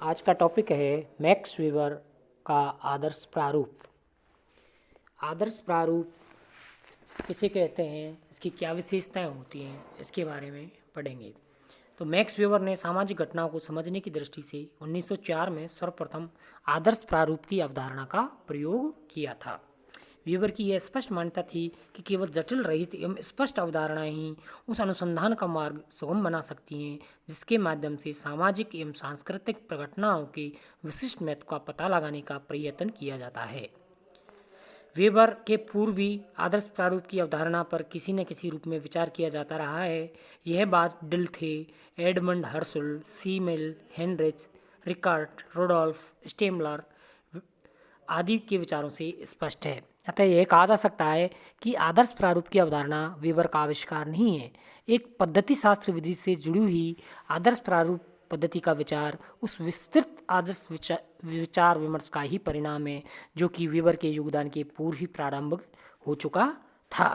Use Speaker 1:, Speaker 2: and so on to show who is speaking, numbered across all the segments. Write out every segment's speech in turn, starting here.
Speaker 1: आज का टॉपिक है मैक्स वेबर का आदर्श प्रारूप। आदर्श प्रारूप किसे कहते हैं, इसकी क्या विशेषताएं होती हैं, इसके बारे में पढ़ेंगे। तो मैक्स वेबर ने सामाजिक घटनाओं को समझने की दृष्टि से 1904 में सर्वप्रथम आदर्श प्रारूप की अवधारणा का प्रयोग किया था। वेबर की यह स्पष्ट मान्यता थी कि केवल जटिल रहित एवं स्पष्ट अवधारणाएं ही उस अनुसंधान का मार्ग सुगम बना सकती हैं जिसके माध्यम से सामाजिक एवं सांस्कृतिक प्रघटनाओं के विशिष्ट महत्व का पता लगाने का प्रयत्न किया जाता है। वेबर के पूर्व भी आदर्श प्रारूप की अवधारणा पर किसी न किसी रूप में विचार किया जाता रहा है। यह बात Dilthey, Edmund Husserl, Simmel, Heinrich, Rickert, Rudolf Stammler आदि के विचारों से स्पष्ट है। अतः यह कहा जा सकता है कि आदर्श प्रारूप की अवधारणा वेबर का आविष्कार नहीं है। एक पद्धति शास्त्र विधि से जुड़ी हुई आदर्श प्रारूप पद्धति का विचार उस विस्तृत आदर्श विचार विमर्श का ही परिणाम है जो कि वेबर के योगदान के पूर्व ही प्रारंभ हो चुका था।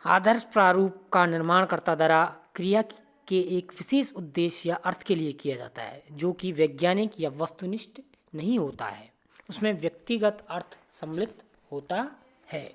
Speaker 1: आदर्श प्रारूप का निर्माणकर्ता द्वारा क्रिया के एक विशेष उद्देश्य या अर्थ के लिए किया जाता है जो कि वैज्ञानिक या वस्तुनिष्ठ नहीं होता है, उसमें व्यक्तिगत अर्थ सम्मिलित होता है।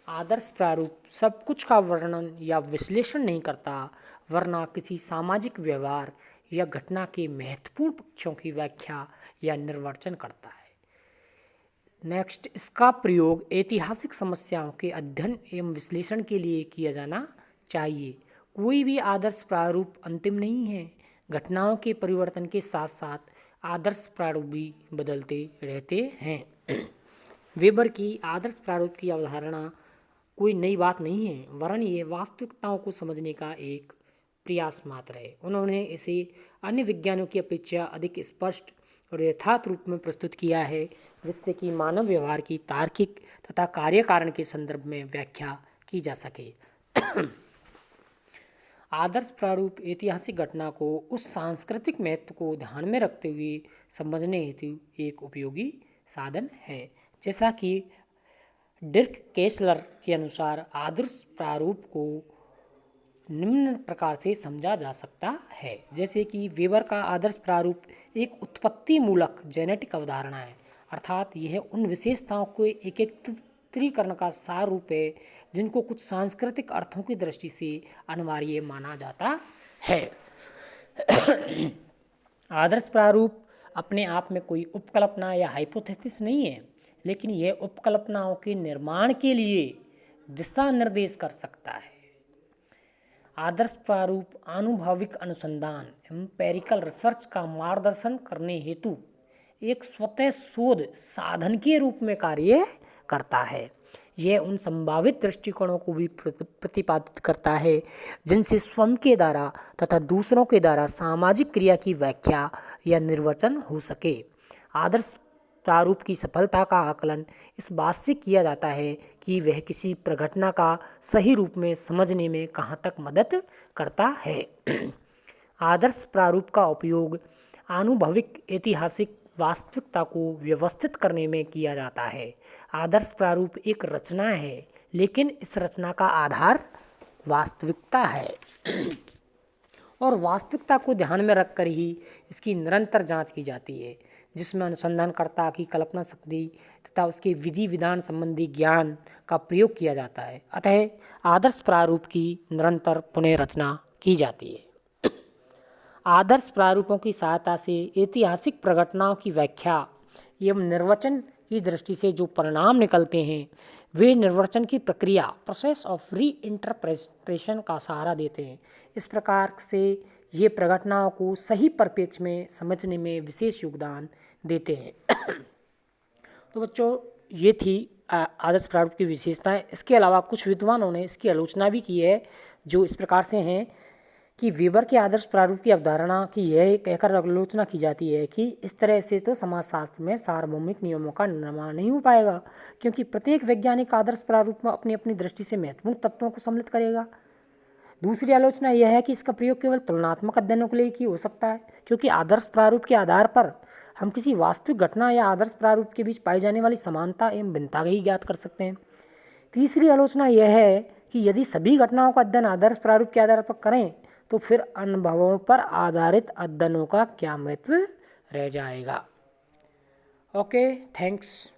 Speaker 1: आदर्श प्रारूप सब कुछ का वर्णन या विश्लेषण नहीं करता, वरना किसी सामाजिक व्यवहार या घटना के महत्वपूर्ण पक्षों की व्याख्या या निर्वचन करता है। नेक्स्ट, इसका प्रयोग ऐतिहासिक समस्याओं के अध्ययन एवं विश्लेषण के लिए किया जाना चाहिए। कोई भी आदर्श प्रारूप अंतिम नहीं है। घटनाओं के परिवर्तन के साथ साथ आदर्श प्रारूप भी बदलते रहते हैं। वेबर की आदर्श प्रारूप की अवधारणा कोई नई बात नहीं है, वरन ये वास्तविकताओं को समझने का एक प्रयास मात्र है। उन्होंने इसे अन्य विज्ञानों की अपेक्षा अधिक स्पष्ट और यथार्थ रूप में प्रस्तुत किया है, जिससे कि मानव व्यवहार की तार्किक तथा कार्य कारण के संदर्भ में व्याख्या की जा सके। आदर्श प्रारूप ऐतिहासिक घटना को उस सांस्कृतिक महत्व को ध्यान में रखते हुए समझने हेतु एक उपयोगी साधन है। जैसा कि डिर्क केसलर के अनुसार आदर्श प्रारूप को निम्न प्रकार से समझा जा सकता है। जैसे कि वेबर का आदर्श प्रारूप एक उत्पत्ति मूलक जेनेटिक अवधारणा है, अर्थात यह उन विशेषताओं को एकत्रीकरण का सार रूप है जिनको कुछ सांस्कृतिक अर्थों की दृष्टि से अनिवार्य माना जाता है। आदर्श प्रारूप अपने आप में कोई उपकल्पना या हाइपोथेसिस नहीं है, लेकिन यह उपकल्पनाओं के निर्माण के लिए दिशा निर्देश कर सकता है। आदर्श प्रारूप आनुभविक अनुसंधान एम्पेरिकल रिसर्च का मार्गदर्शन करने हेतु एक स्वतः शोध साधन के रूप में कार्य करता है। यह उन संभावित दृष्टिकोणों को भी प्रतिपादित करता है जिनसे स्वयं के द्वारा तथा दूसरों के द्वारा सामाजिक क्रिया की व्याख्या या निर्वचन हो सके। आदर्श प्रारूप की सफलता का आकलन इस बात से किया जाता है कि वह किसी प्रघटना का सही रूप में समझने में कहाँ तक मदद करता है। आदर्श प्रारूप का उपयोग आनुभविक ऐतिहासिक वास्तविकता को व्यवस्थित करने में किया जाता है। आदर्श प्रारूप एक रचना है, लेकिन इस रचना का आधार वास्तविकता है और वास्तविकता को ध्यान में रखकर ही इसकी निरंतर जांच की जाती है, जिसमें अनुसंधानकर्ता की कल्पना शक्ति तथा उसके विधि विधान संबंधी ज्ञान का प्रयोग किया जाता है। अतः आदर्श प्रारूप की निरंतर पुनः रचना की जाती है। आदर्श प्रारूपों की सहायता से ऐतिहासिक प्रघटनाओं की व्याख्या एवं निर्वचन की दृष्टि से जो परिणाम निकलते हैं, वे निर्वचन की प्रक्रिया प्रोसेस ऑफ री इंटरप्रिटेशन का सहारा देते हैं। इस प्रकार से ये प्रघटनाओं को सही परिप्रेक्ष्य में समझने में विशेष योगदान देते हैं। तो बच्चों, ये थी आदर्श प्रारूप की विशेषताएं। इसके अलावा कुछ विद्वानों ने इसकी आलोचना भी की है, जो इस प्रकार से हैं कि वेबर के आदर्श प्रारूप की अवधारणा की यह कहकर आलोचना की जाती है कि इस तरह से तो समाजशास्त्र में सार्वभौमिक नियमों का निर्माण नहीं हो पाएगा, क्योंकि प्रत्येक वैज्ञानिक आदर्श प्रारूप में अपनी अपनी दृष्टि से महत्वपूर्ण तत्वों को सम्मिलित करेगा। दूसरी आलोचना यह है कि इसका प्रयोग केवल तुलनात्मक अध्ययनों के लिए ही हो सकता है, क्योंकि आदर्श प्रारूप के आधार पर हम किसी वास्तविक घटना या आदर्श प्रारूप के बीच पाई जाने वाली समानता एवं भिन्नता ही ज्ञात कर सकते हैं। तीसरी आलोचना यह है कि यदि सभी घटनाओं का अध्ययन आदर्श प्रारूप के आधार पर करें तो फिर अनुभवों पर आधारित अध्ययनों का क्या महत्व रह जाएगा। Okay, thanks.